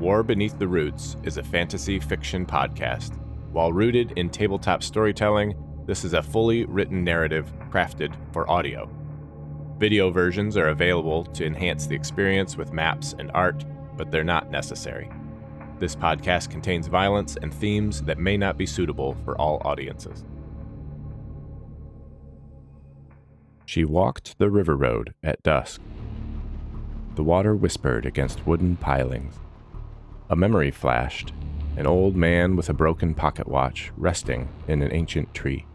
War Beneath the Roots is a fantasy fiction podcast. While rooted in tabletop storytelling, this is a fully written narrative crafted for audio. Video versions are available to enhance the experience with maps and art, but they're not necessary. This podcast contains violence and themes that may not be suitable for all audiences. She walked the river road at dusk. The water whispered against wooden pilings. A memory flashed, an old man with a broken pocket watch resting in an ancient tree.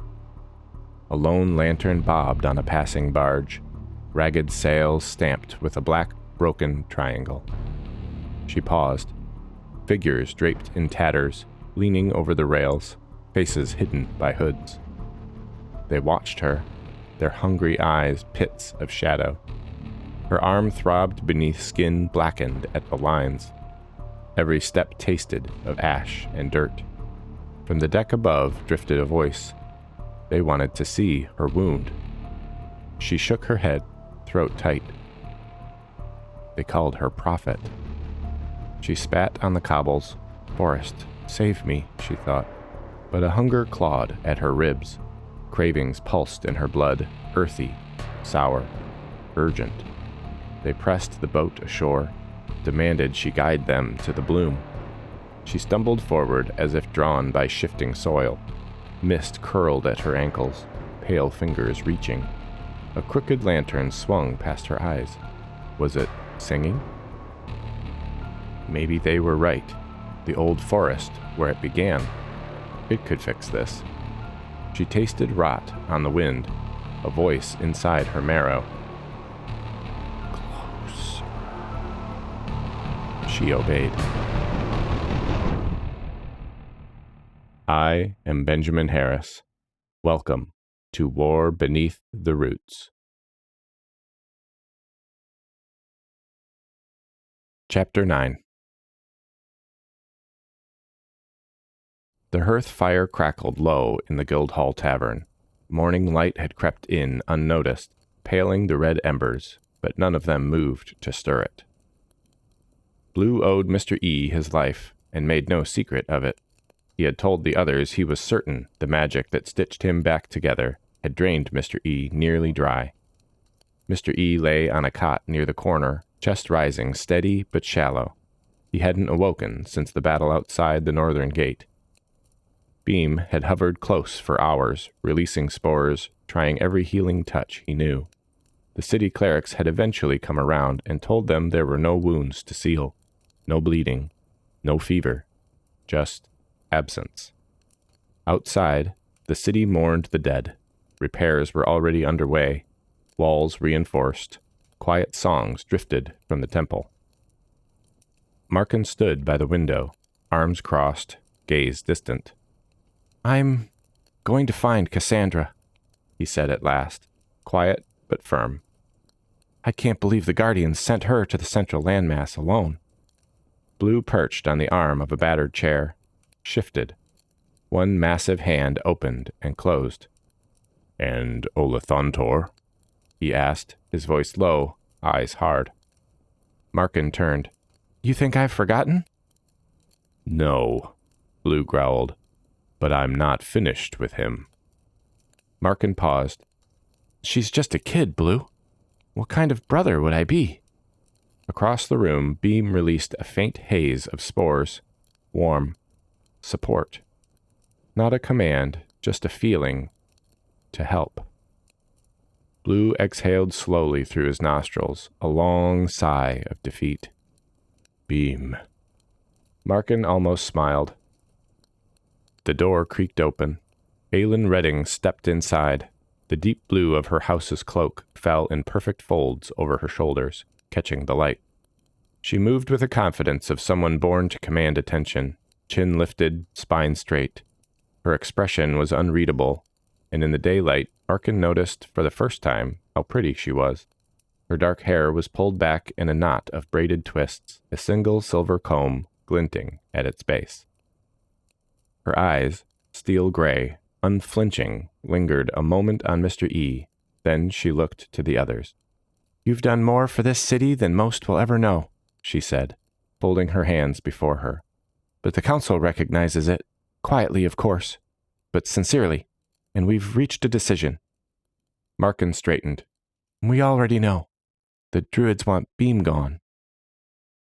A lone lantern bobbed on a passing barge, ragged sails stamped with a black, broken triangle. She paused, figures draped in tatters, leaning over the rails, faces hidden by hoods. They watched her, their hungry eyes pits of shadow. Her arm throbbed beneath skin blackened at the lines. Every step tasted of ash and dirt. From the deck above drifted a voice. They wanted to see her wound. She shook her head, throat tight. They called her prophet. She spat on the cobbles. Forest, save me, she thought. But a hunger clawed at her ribs. Cravings pulsed in her blood, earthy, sour, urgent. They pressed the boat ashore, demanded she guide them to the bloom. She stumbled forward as if drawn by shifting soil. Mist curled at her ankles, pale fingers reaching. A crooked lantern swung past her eyes. Was it singing? Maybe they were right. The old forest, where it began. It could fix this. She tasted rot on the wind, a voice inside her marrow. Close. She obeyed. I am Benjamin Harris. Welcome to War Beneath the Roots. Chapter 9. The hearth fire crackled low in the Guildhall Tavern. Morning light had crept in unnoticed, paling the red embers, but none of them moved to stir it. Blue owed Mr. E his life, and made no secret of it. He had told the others he was certain the magic that stitched him back together had drained Mr. E nearly dry. Mr. E lay on a cot near the corner, chest rising steady but shallow. He hadn't awoken since the battle outside the northern gate. Beam had hovered close for hours, releasing spores, trying every healing touch he knew. The city clerics had eventually come around and told them there were no wounds to seal, no bleeding, no fever, just absence. Outside, the city mourned the dead. Repairs were already underway, walls reinforced, quiet songs drifted from the temple. Markin stood by the window, arms crossed, gaze distant. I'm going to find Cassandra, he said at last, quiet but firm. I can't believe the Guardians sent her to the central landmass alone. Blue perched on the arm of a battered chair, shifted. One massive hand opened and closed. And Olathontor? He asked, his voice low, eyes hard. Markin turned. You think I've forgotten? No, Blue growled. But I'm not finished with him. Markin paused. She's just a kid, Blue. What kind of brother would I be? Across the room, Beam released a faint haze of spores. Warm. Support. Not a command, just a feeling. To help. Blue exhaled slowly through his nostrils, a long sigh of defeat. Beam. Markin almost smiled. The door creaked open. Aylin Redding stepped inside. The deep blue of her house's cloak fell in perfect folds over her shoulders, catching the light. She moved with the confidence of someone born to command attention, chin lifted, spine straight. Her expression was unreadable, and in the daylight, Markin noticed for the first time how pretty she was. Her dark hair was pulled back in a knot of braided twists, a single silver comb glinting at its base. Her eyes, steel gray, unflinching, lingered a moment on Mr. E. Then she looked to the others. You've done more for this city than most will ever know, she said. folding her hands before her. "But the Council recognizes it. Quietly, of course, but sincerely. And we've reached a decision." Markin straightened. "We already know. The Druids want Beam gone."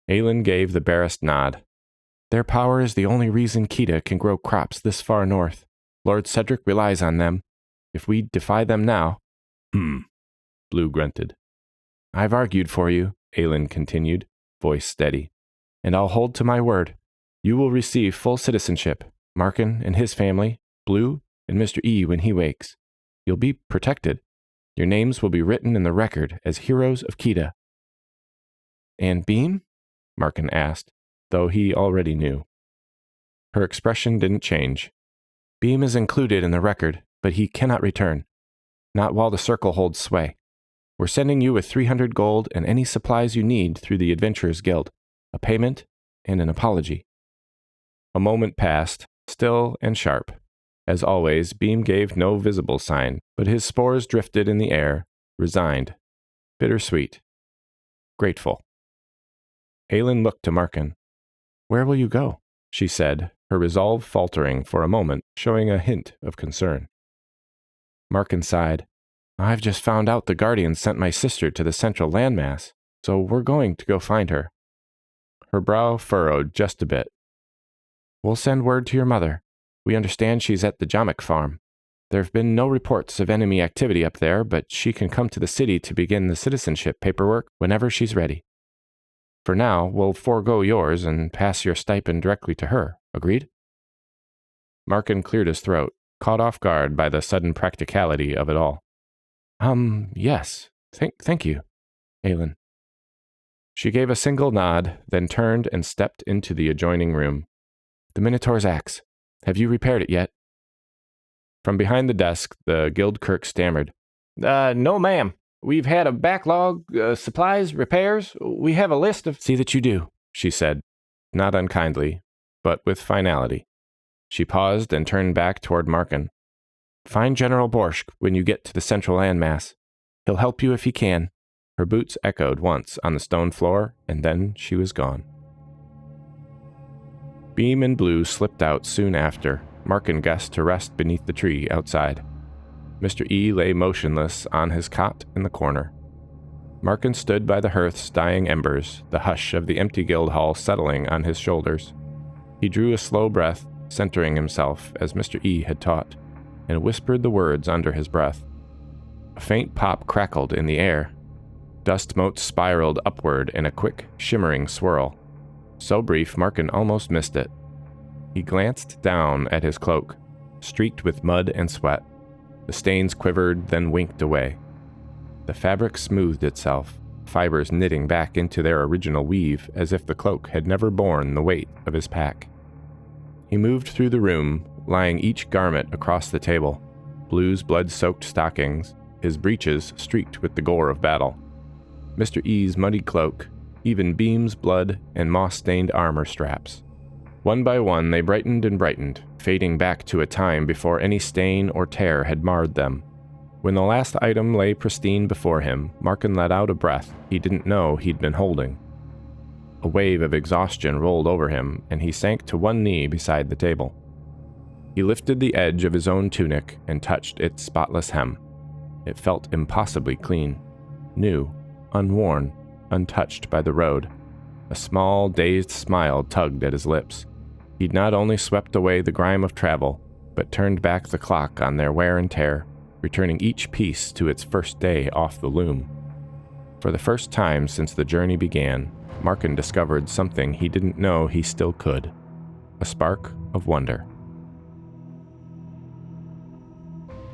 Aelin gave the barest nod. "Their power is the only reason Kita can grow crops this far north. Lord Cedric relies on them. If we defy them now—" Blue grunted. "I've argued for you," Aelin continued, voice steady, "and I'll hold to my word. You will receive full citizenship, Markin and his family, Blue, and Mr. E when he wakes. You'll be protected. Your names will be written in the record as heroes of Kita." "And Beam?" Markin asked, though he already knew. Her expression didn't change. "Beam is included in the record, but he cannot return. Not while the Circle holds sway. We're sending you with 300 gold and any supplies you need through the Adventurers Guild, a payment and an apology." A moment passed, still and sharp. As always, Beam gave no visible sign, but his spores drifted in the air, resigned, bittersweet, grateful. Aelin looked to Markin. "Where will you go?" she said, her resolve faltering for a moment, showing a hint of concern. Markin sighed. "I've just found out the Guardians sent my sister to the central landmass, so we're going to go find her." Her brow furrowed just a bit. "We'll send word to your mother. We understand she's at the Jamek farm. There have been no reports of enemy activity up there, but she can come to the city to begin the citizenship paperwork whenever she's ready. For now, we'll forego yours and pass your stipend directly to her. Agreed?" Markin cleared his throat, caught off guard by the sudden practicality of it all. Yes. Thank you, Aelin." She gave a single nod, then turned and stepped into the adjoining room. "The Minotaur's axe. Have you repaired it yet?" From behind the desk, the guild clerk stammered. No, ma'am. We've had a backlog, supplies, repairs. We have a list of—" "See that you do," she said, not unkindly, but with finality. She paused and turned back toward Markin. "Find General Borsk when you get to the central landmass. He'll help you if he can." Her boots echoed once on the stone floor, and then she was gone. Beam and Blue slipped out soon after. Markin guessed to rest beneath the tree outside. Mr. E lay motionless on his cot in the corner. Markin stood by the hearth's dying embers, the hush of the empty guild hall settling on his shoulders. He drew a slow breath, centering himself as Mr. E had taught, and whispered the words under his breath. A faint pop crackled in the air. Dust motes spiraled upward in a quick, shimmering swirl. So brief, Markin almost missed it. He glanced down at his cloak, streaked with mud and sweat. The stains quivered, then winked away. The fabric smoothed itself, fibers knitting back into their original weave as if the cloak had never borne the weight of his pack. He moved through the room, lying each garment across the table, Blue's blood-soaked stockings, his breeches streaked with the gore of battle, Mr. E's muddy cloak, even Beam's blood and moss-stained armor straps. One by one they brightened and brightened, fading back to a time before any stain or tear had marred them. When the last item lay pristine before him, Markin let out a breath he didn't know he'd been holding. A wave of exhaustion rolled over him, and he sank to one knee beside the table. He lifted the edge of his own tunic and touched its spotless hem. It felt impossibly clean, new, unworn, untouched by the road. A small, dazed smile tugged at his lips. He'd not only swept away the grime of travel, but turned back the clock on their wear and tear, returning each piece to its first day off the loom. For the first time since the journey began, Markin discovered something he didn't know he still could. A spark of wonder.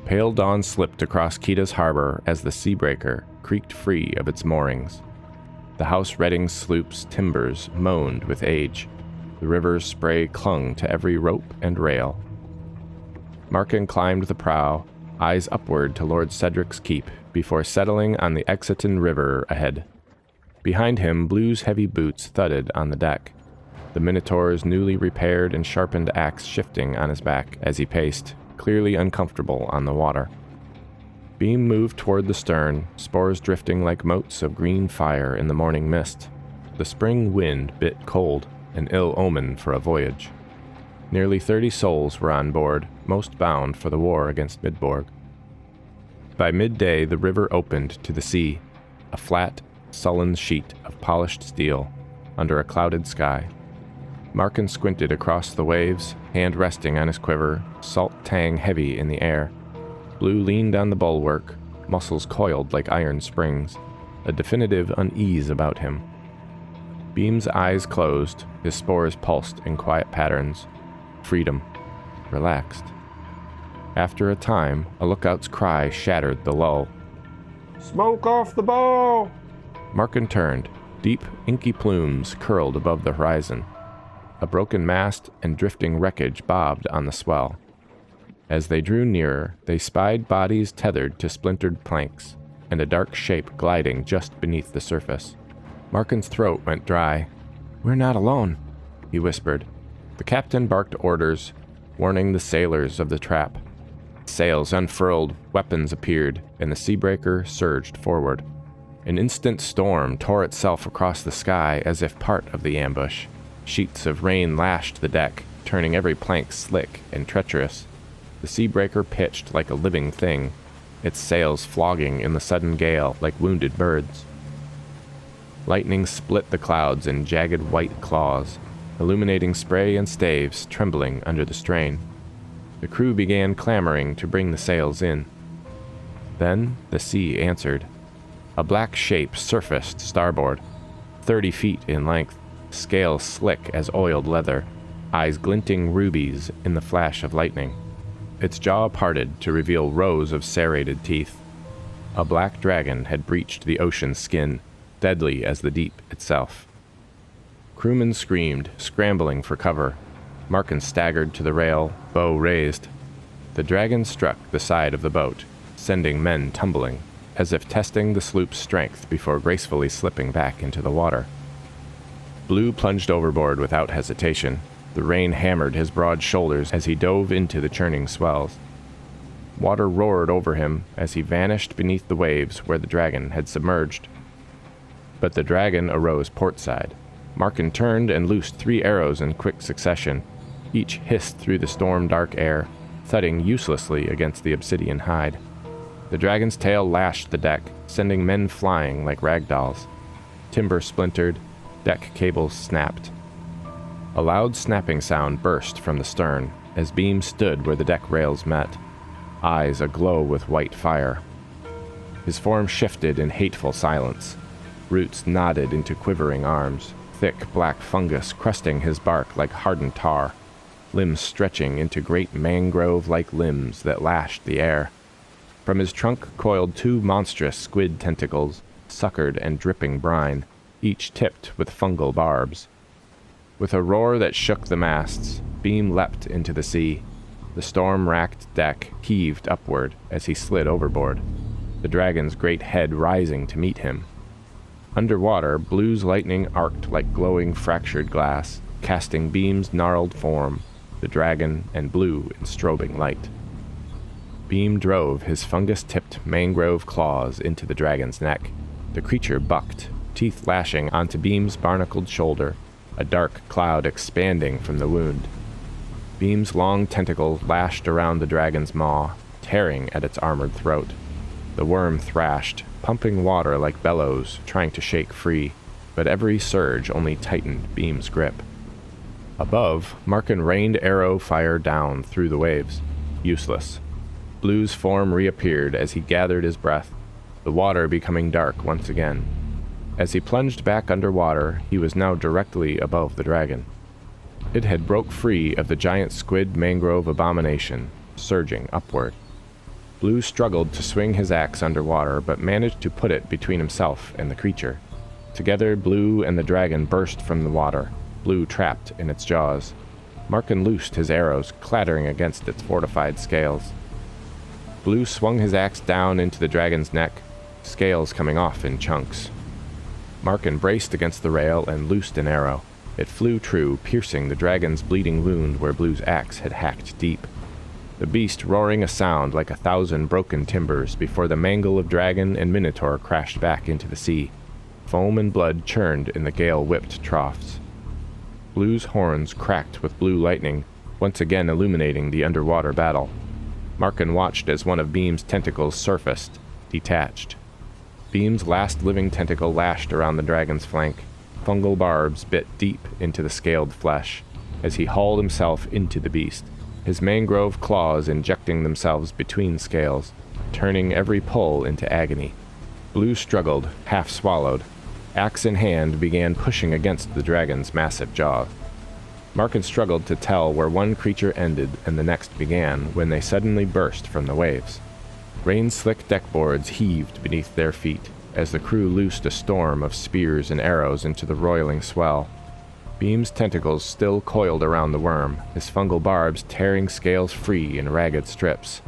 Pale dawn slipped across Kita's harbor as the Seabreaker creaked free of its moorings. The House Redding sloop's timbers moaned with age. The river's spray clung to every rope and rail. Markin climbed the prow, eyes upward to Lord Cedric's keep, before settling on the Exiton River ahead. Behind him, Blue's heavy boots thudded on the deck, the Minotaur's newly repaired and sharpened axe shifting on his back as he paced, clearly uncomfortable on the water. Beam moved toward the stern, spores drifting like motes of green fire in the morning mist. The spring wind bit cold, an ill omen for a voyage. Nearly 30 souls were on board, most bound for the war against Midborg. By midday, the river opened to the sea, a flat, sullen sheet of polished steel under a clouded sky. Markin squinted across the waves, hand resting on his quiver, salt tang heavy in the air. Blue leaned on the bulwark, muscles coiled like iron springs, a definitive unease about him. Beam's eyes closed, his spores pulsed in quiet patterns. Freedom. Relaxed. After a time, a lookout's cry shattered the lull. "Smoke off the bow!" Markin turned. Deep, inky plumes curled above the horizon. A broken mast and drifting wreckage bobbed on the swell. As they drew nearer, they spied bodies tethered to splintered planks, and a dark shape gliding just beneath the surface. Markin's throat went dry. "We're not alone," he whispered. The captain barked orders, warning the sailors of the trap. Sails unfurled, weapons appeared, and the Seabreaker surged forward. An instant storm tore itself across the sky as if part of the ambush. Sheets of rain lashed the deck, turning every plank slick and treacherous. The Seabreaker pitched like a living thing, its sails flogging in the sudden gale like wounded birds. Lightning split the clouds in jagged white claws, illuminating spray and staves trembling under the strain. The crew began clamoring to bring the sails in. Then the sea answered. A black shape surfaced starboard, 30 feet in length, scales slick as oiled leather, eyes glinting rubies in the flash of lightning. Its jaw parted to reveal rows of serrated teeth. A black dragon had breached the ocean's skin, deadly as the deep itself. Crewmen screamed, scrambling for cover. Markin staggered to the rail, bow raised. The dragon struck the side of the boat, sending men tumbling, as if testing the sloop's strength before gracefully slipping back into the water. Blue plunged overboard without hesitation. The rain hammered his broad shoulders as he dove into the churning swells. Water roared over him as he vanished beneath the waves where the dragon had submerged. But the dragon arose portside. Markin turned and loosed 3 arrows in quick succession. Each hissed through the storm-dark air, thudding uselessly against the obsidian hide. The dragon's tail lashed the deck, sending men flying like ragdolls. Timber splintered, deck cables snapped. A loud snapping sound burst from the stern as Beam stood where the deck rails met, eyes aglow with white fire. His form shifted in hateful silence. Roots knotted into quivering arms, thick black fungus crusting his bark like hardened tar, limbs stretching into great mangrove-like limbs that lashed the air. From his trunk coiled 2 monstrous squid tentacles, suckered and dripping brine, each tipped with fungal barbs. With a roar that shook the masts, Beam leapt into the sea. The storm-racked deck heaved upward as he slid overboard, the dragon's great head rising to meet him. Underwater, Blue's lightning arced like glowing fractured glass, casting Beam's gnarled form, the dragon, and Blue in strobing light. Beam drove his fungus-tipped mangrove claws into the dragon's neck. The creature bucked, teeth lashing onto Beam's barnacled shoulder, a dark cloud expanding from the wound. Beam's long tentacle lashed around the dragon's maw, tearing at its armored throat. The worm thrashed, pumping water like bellows, trying to shake free, but every surge only tightened Beam's grip. Above, Markin rained arrow fire down through the waves. Useless. Blue's form reappeared as he gathered his breath, the water becoming dark once again. As he plunged back underwater, he was now directly above the dragon. It had broke free of the giant squid mangrove abomination, surging upward. Blue struggled to swing his axe underwater, but managed to put it between himself and the creature. Together, Blue and the dragon burst from the water, Blue trapped in its jaws. Markin loosed his arrows, clattering against its fortified scales. Blue swung his axe down into the dragon's neck, scales coming off in chunks. Markin braced against the rail and loosed an arrow. It flew true, piercing the dragon's bleeding wound where Blue's axe had hacked deep. The beast roaring a sound like 1,000 broken timbers before the mangle of dragon and minotaur crashed back into the sea. Foam and blood churned in the gale-whipped troughs. Blue's horns cracked with blue lightning, once again illuminating the underwater battle. Markin watched as one of Beam's tentacles surfaced, detached. Beam's last living tentacle lashed around the dragon's flank. Fungal barbs bit deep into the scaled flesh as he hauled himself into the beast, his mangrove claws injecting themselves between scales, turning every pull into agony. Blue struggled, half swallowed. Axe in hand, began pushing against the dragon's massive jaw. Markin struggled to tell where one creature ended and the next began when they suddenly burst from the waves. Rain-slick deckboards heaved beneath their feet as the crew loosed a storm of spears and arrows into the roiling swell. Beam's tentacles still coiled around the worm, his fungal barbs tearing scales free in ragged strips.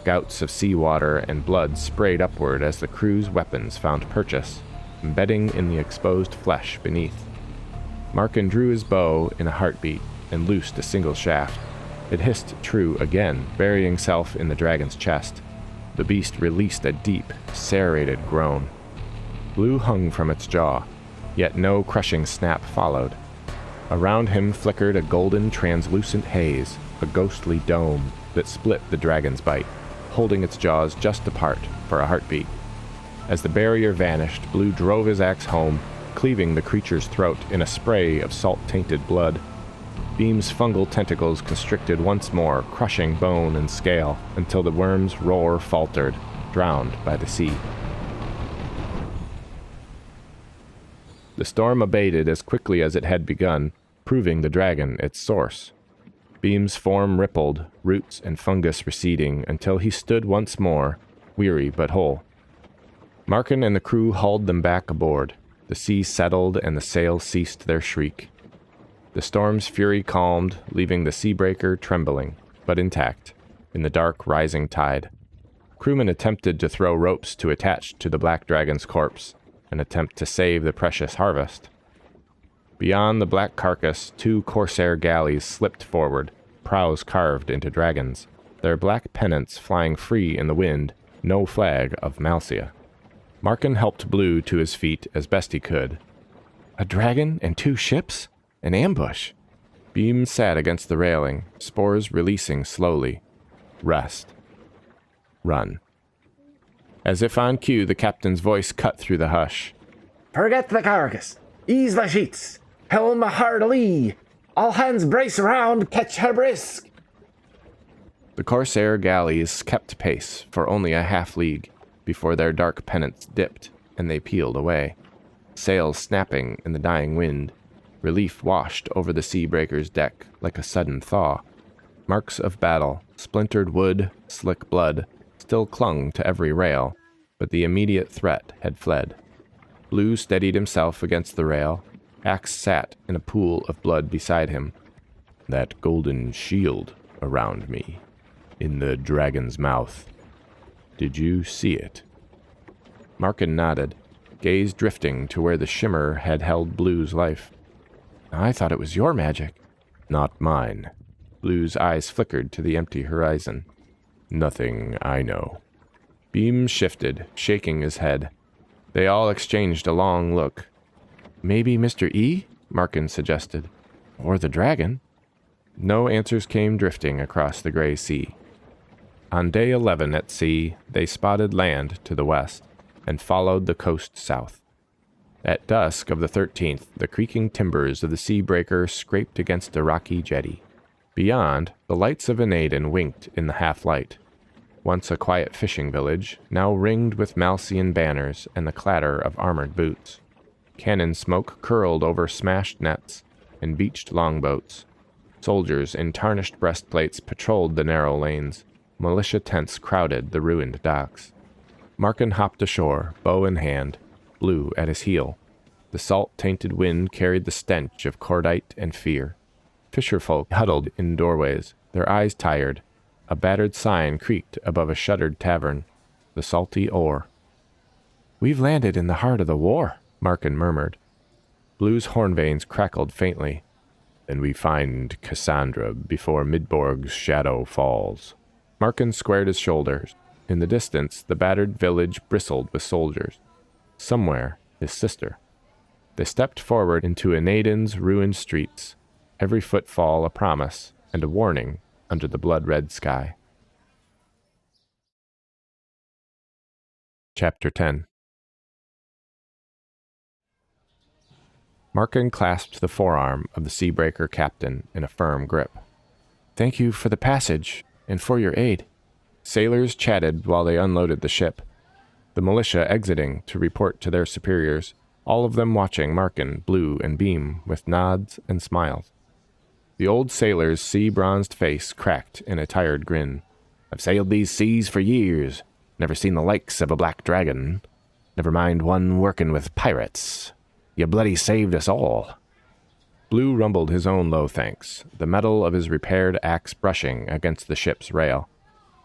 Gouts of seawater and blood sprayed upward as the crew's weapons found purchase, embedding in the exposed flesh beneath. Markin drew his bow in a heartbeat and loosed a single shaft. It hissed true again, burying self in the dragon's chest. The beast released a deep, serrated groan. Blue hung from its jaw, yet no crushing snap followed. Around him flickered a golden, translucent haze, a ghostly dome that split the dragon's bite, holding its jaws just apart for a heartbeat. As the barrier vanished, Blue drove his axe home, cleaving the creature's throat in a spray of salt-tainted blood. Beam's fungal tentacles constricted once more, crushing bone and scale, until the worm's roar faltered, drowned by the sea. The storm abated as quickly as it had begun, proving the dragon its source. Beam's form rippled, roots and fungus receding, until he stood once more, weary but whole. Markin and the crew hauled them back aboard. The sea settled and the sails ceased their shriek. The storm's fury calmed, leaving the Seabreaker trembling, but intact, in the dark rising tide. Crewmen attempted to throw ropes to attach to the black dragon's corpse, an attempt to save the precious harvest. Beyond the black carcass, 2 corsair galleys slipped forward, prows carved into dragons, their black pennants flying free in the wind, no flag of Malcia. Markin helped Blue to his feet as best he could. A dragon and 2 ships? An ambush. Beam sat against the railing, spores releasing slowly. Rest. Run. As if on cue, the captain's voice cut through the hush. Forget the carcass. Ease the sheets. Helm hard alee. All hands brace around, catch her brisk. The corsair galleys kept pace for only a half-league before their dark pennants dipped and they peeled away, sails snapping in the dying wind. Relief washed over the Seabreaker's deck like a sudden thaw. Marks of battle, splintered wood, slick blood, still clung to every rail, but the immediate threat had fled. Blue steadied himself against the rail. Axe sat in a pool of blood beside him. That golden shield around me, in the dragon's mouth. Did you see it? Markin nodded, gaze drifting to where the shimmer had held Blue's life. I thought it was your magic. Not mine. Blue's eyes flickered to the empty horizon. Nothing I know. Beam shifted, shaking his head. They all exchanged a long look. Maybe Mr. E? Markin suggested. Or the dragon. No answers came drifting across the gray sea. On day 11 at sea, they spotted land to the west and followed the coast south. At dusk of the 13th, the creaking timbers of the Seabreaker scraped against a rocky jetty. Beyond, the lights of Anaden winked in the half-light. Once a quiet fishing village, now ringed with Malcian banners and the clatter of armored boots. Cannon smoke curled over smashed nets and beached longboats. Soldiers in tarnished breastplates patrolled the narrow lanes. Militia tents crowded the ruined docks. Markin hopped ashore, bow in hand, Blue at his heel. The salt-tainted wind carried the stench of cordite and fear. Fisherfolk huddled in doorways, their eyes tired. A battered sign creaked above a shuttered tavern. The salty oar. We've landed in the heart of the war, Markin murmured. Blue's horn veins crackled faintly. Then we find Cassandra before Midborg's shadow falls. Markin squared his shoulders. In the distance, the battered village bristled with soldiers. Somewhere, his sister. They stepped forward into Anaiden's ruined streets, every footfall a promise and a warning under the blood-red sky. Chapter 10. Markin clasped the forearm of the Seabreaker captain in a firm grip. "Thank you for the passage, and for your aid." Sailors chatted while they unloaded the ship, the militia exiting to report to their superiors, all of them watching Markin, Blue, and Beam with nods and smiles. The old sailor's sea-bronzed face cracked in a tired grin. "I've sailed these seas for years, never seen the likes of a black dragon. Never mind one working with pirates. You bloody saved us all." Blue rumbled his own low thanks, the metal of his repaired axe brushing against the ship's rail.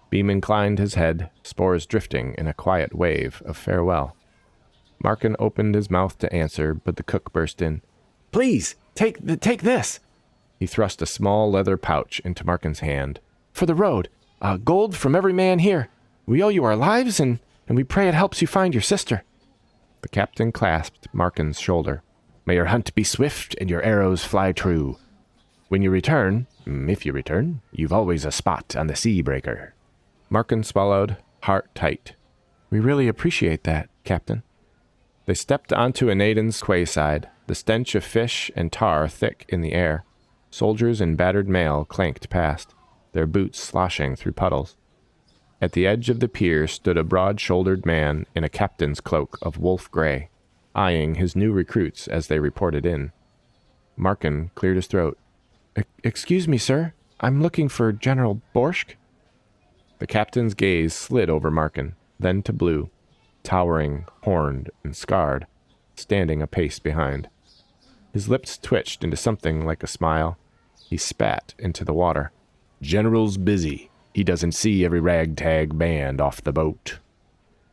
Beam inclined his head, spores drifting in a quiet wave of farewell. Markin opened his mouth to answer, but the cook burst in. "Please, take this." He thrust a small leather pouch into Markin's hand. "For the road. Gold from every man here. We owe you our lives, and we pray it helps you find your sister." The captain clasped Markin's shoulder. "May your hunt be swift and your arrows fly true. When you return, if you return, you've always a spot on the Seabreaker." Markin swallowed, heart tight. "We really appreciate that, Captain." They stepped onto Anaiden's quayside, the stench of fish and tar thick in the air. Soldiers in battered mail clanked past, their boots sloshing through puddles. At the edge of the pier stood a broad-shouldered man in a captain's cloak of wolf gray, eyeing his new recruits as they reported in. Markin cleared his throat. Excuse me, sir. I'm looking for General Borsk." The captain's gaze slid over Markin, then to Blue, towering, horned, and scarred, standing a pace behind. His lips twitched into something like a smile. He spat into the water. "General's busy. He doesn't see every ragtag band off the boat."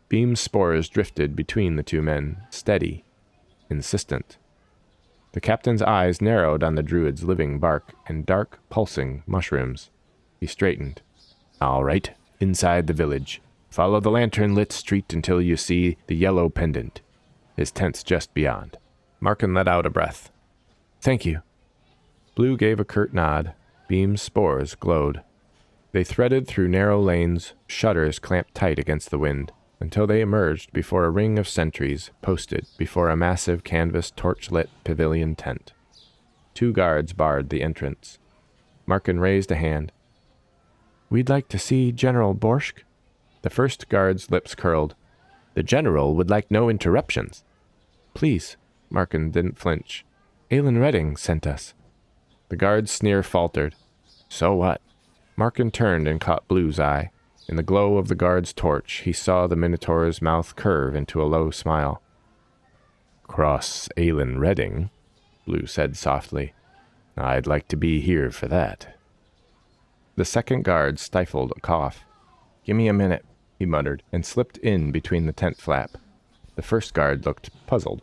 Beam's spores drifted between the two men, steady, insistent. The captain's eyes narrowed on the druid's living bark and dark, pulsing mushrooms. He straightened. "All right, inside the village. Follow the lantern-lit street until you see the yellow pendant. His tent's just beyond." Markin let out a breath. "Thank you." Blue gave a curt nod. Beam's spores glowed. They threaded through narrow lanes, shutters clamped tight against the wind, until they emerged before a ring of sentries posted before a massive canvas torch-lit pavilion tent. 2 guards barred the entrance. Markin raised a hand. "We'd like to see General Borsk." The first guard's lips curled. "The general would like no interruptions." "Please." Markin didn't flinch. "Aelin Redding sent us." The guard's sneer faltered. "So what?" Markin turned and caught Blue's eye. In the glow of the guard's torch, he saw the Minotaur's mouth curve into a low smile. "Cross Aelin Redding," Blue said softly. "I'd like to be here for that." The second guard stifled a cough. "Give me a minute," he muttered, and slipped in between the tent flap. The first guard looked puzzled.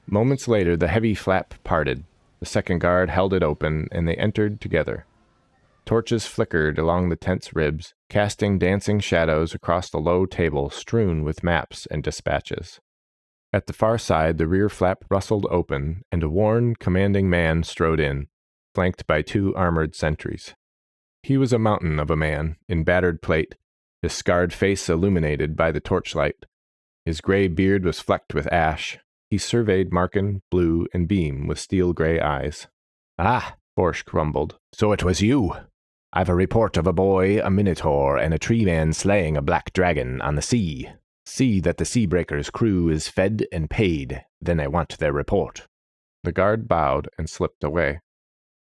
Moments later, the heavy flap parted. The second guard held it open, and they entered together. Torches flickered along the tent's ribs, casting dancing shadows across the low table strewn with maps and dispatches. At the far side, the rear flap rustled open, and a worn, commanding man strode in, flanked by 2 armored sentries. He was a mountain of a man, in battered plate, his scarred face illuminated by the torchlight. His gray beard was flecked with ash. He surveyed Markin, Blue, and Beam with steel-gray eyes. "Ah," Borsk rumbled. "So it was you. I've a report of a boy, a minotaur, and a tree-man slaying a black dragon on the sea. See that the Seabreaker's crew is fed and paid, then I want their report." The guard bowed and slipped away.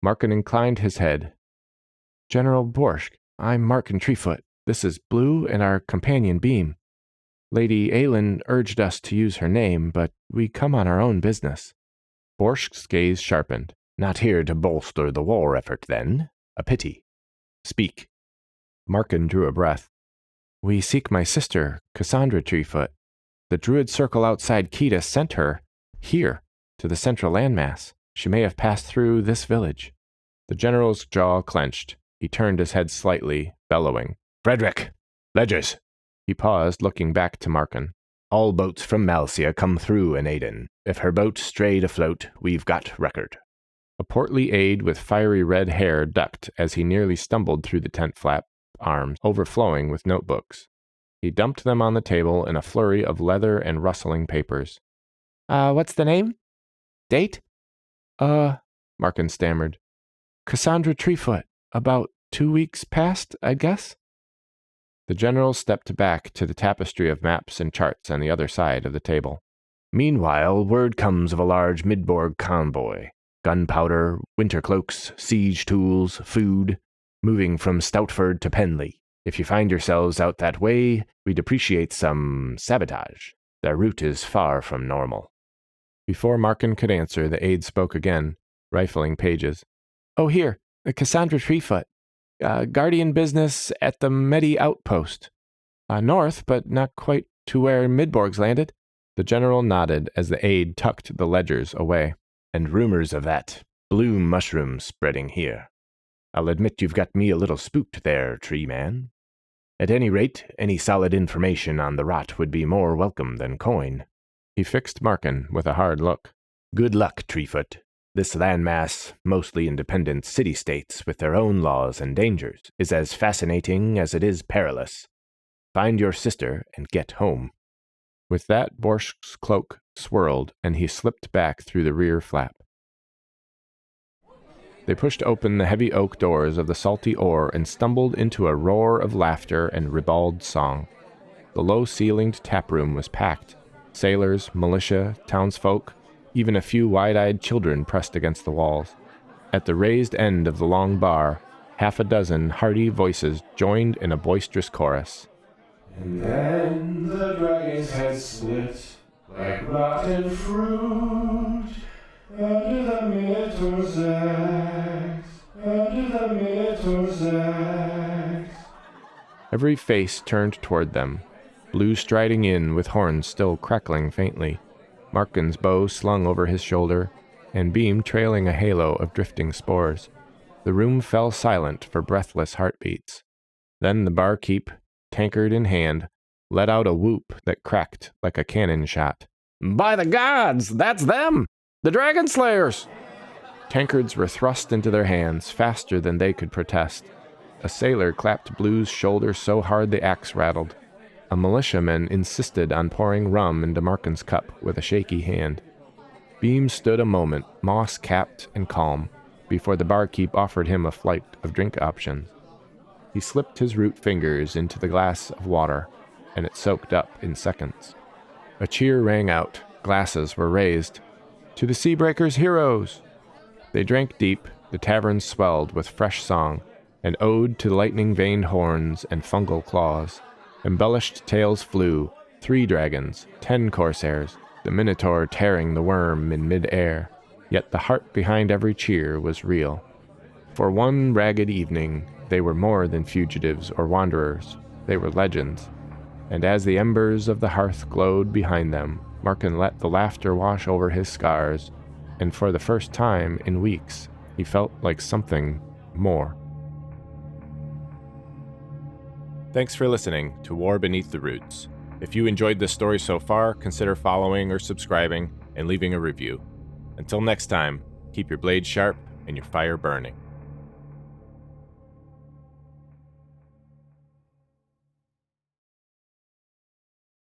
Markin inclined his head. "General Borsk, I'm Markin Treefoot. This is Blue and our companion Beam. Lady Aelin urged us to use her name, but we come on our own business." Borsk's gaze sharpened. "Not here to bolster the war effort, then? A pity. Speak." Markin drew a breath. "We seek my sister, Cassandra Treefoot. The druid circle outside Keita sent her here, to the central landmass. She may have passed through this village." The general's jaw clenched. He turned his head slightly, bellowing. "Frederick! Ledgers!" He paused, looking back to Markin. All boats from Malcia come through in Aden. If her boat strayed afloat, we've got record. A portly aide with fiery red hair ducked as he nearly stumbled through the tent flap, arms overflowing with notebooks. He dumped them on the table in a flurry of leather and rustling papers. What's the name? Date? Markin stammered. Cassandra Treefoot. About 2 weeks past, I guess? The general stepped back to the tapestry of maps and charts on the other side of the table. Meanwhile, word comes of a large Midborg convoy. Gunpowder, winter cloaks, siege tools, food, moving from Stoutford to Penley. If you find yourselves out that way, we'd appreciate some sabotage. Their route is far from normal. Before Markin could answer, the aide spoke again, rifling pages. Oh, here, Cassandra Treefoot. Guardian business at the Medi outpost. North, but not quite to where Midborg's landed. The general nodded as the aide tucked the ledgers away. And rumors of that blue mushroom spreading here. I'll admit you've got me a little spooked there, Tree Man. At any rate, any solid information on the rot would be more welcome than coin. He fixed Markin with a hard look. Good luck, Treefoot. This landmass, mostly independent city-states with their own laws and dangers, is as fascinating as it is perilous. Find your sister and get home. With that, Borsk's cloak swirled, and he slipped back through the rear flap. They pushed open the heavy oak doors of the Salty Oar and stumbled into a roar of laughter and ribald song. The low-ceilinged taproom was packed. Sailors, militia, townsfolk, even a few wide-eyed children pressed against the walls. At the raised end of the long bar, half a dozen hearty voices joined in a boisterous chorus. And then the dragon's head split like rotten fruit under the Minotaur's axe, under the Minotaur's axe. Every face turned toward them, Blue striding in with horns still crackling faintly, Markin's bow slung over his shoulder, and Beam trailing a halo of drifting spores. The room fell silent for breathless heartbeats. Then the barkeep, tankard in hand, let out a whoop that cracked like a cannon shot. By the gods, that's them! The Dragon Slayers! Tankards were thrust into their hands faster than they could protest. A sailor clapped Blue's shoulder so hard the axe rattled. A militiaman insisted on pouring rum into Markin's cup with a shaky hand. Beam stood a moment, moss-capped and calm, before the barkeep offered him a flight of drink options. He slipped his root fingers into the glass of water, and it soaked up in seconds. A cheer rang out, glasses were raised. To the Seabreakers' heroes! They drank deep, the tavern swelled with fresh song, an ode to lightning-veined horns and fungal claws. Embellished tales flew, 3 dragons, 10 corsairs, the Minotaur tearing the worm in mid-air. Yet the heart behind every cheer was real. For one ragged evening, they were more than fugitives or wanderers. They were legends. And as the embers of the hearth glowed behind them, Markin let the laughter wash over his scars, and for the first time in weeks, he felt like something more. Thanks for listening to War Beneath the Roots. If you enjoyed this story so far, consider following or subscribing and leaving a review. Until next time, keep your blade sharp and your fire burning.